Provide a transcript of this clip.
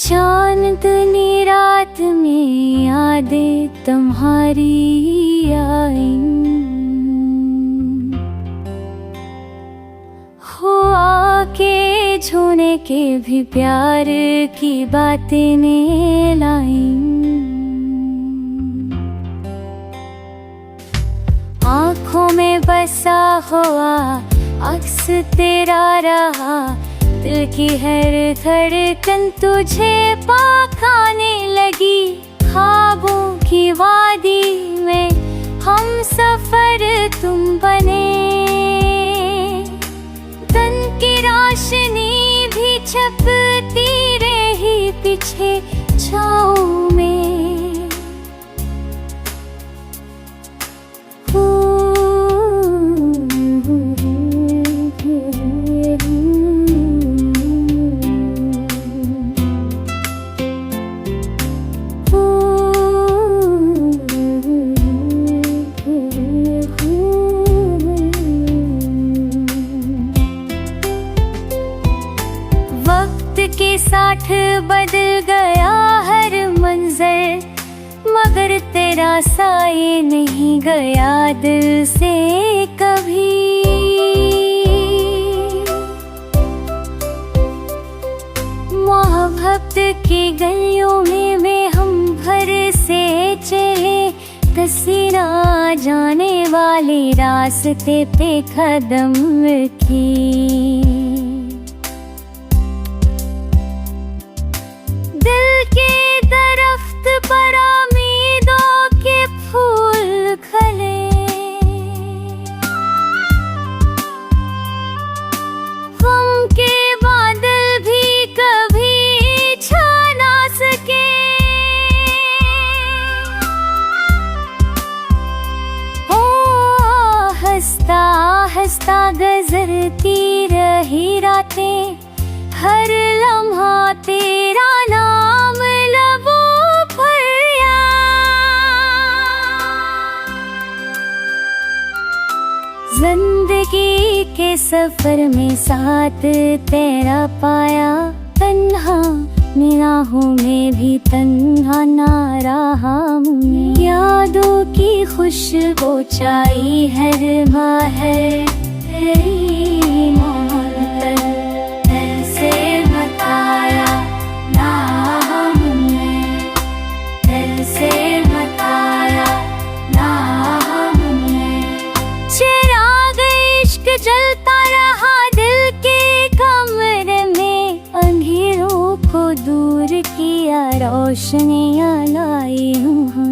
चांदनी रात में यादें तुम्हारी आई, हो आके छूने के भी प्यार की बातें ने लाई। आँखों में बसा हुआ अक्स तेरा रहा, दिल की हर धड़कन तुझे पाने लगी। ख्वाबों की वादी में हम सफर तुम बने, तन की रोशनी भी छपती रही पीछे छाँव में। के साथ बदल गया हर मंजर, मगर तेरा साए नहीं गया दिल से कभी। मोहब्बत की गलियों में हम भर से चले, कसी ना जाने वाले रास्ते पे कदम की। दिल के दरख्त पर उम्मीदों के फूल खिले, गम के बादल भी कभी छा ना सके। ओ हंसता हंसता गुजरती रही रातें, हर लम्हा तेरा नाम लबों पर याद। जिंदगी के सफर में साथ तेरा पाया, तन्हा निगाहों में भी तन्हा ना रहा मैं। यादों की खुशबू छाई हर बाहर, तेरी मोहब्बत ऐसे बताया ना हमने, ऐसे बताया ना हमने। चिराग इश्क जलता रहा दिल के कमरे में, अंधेरों को दूर किया रोशनियां लाई हूँ।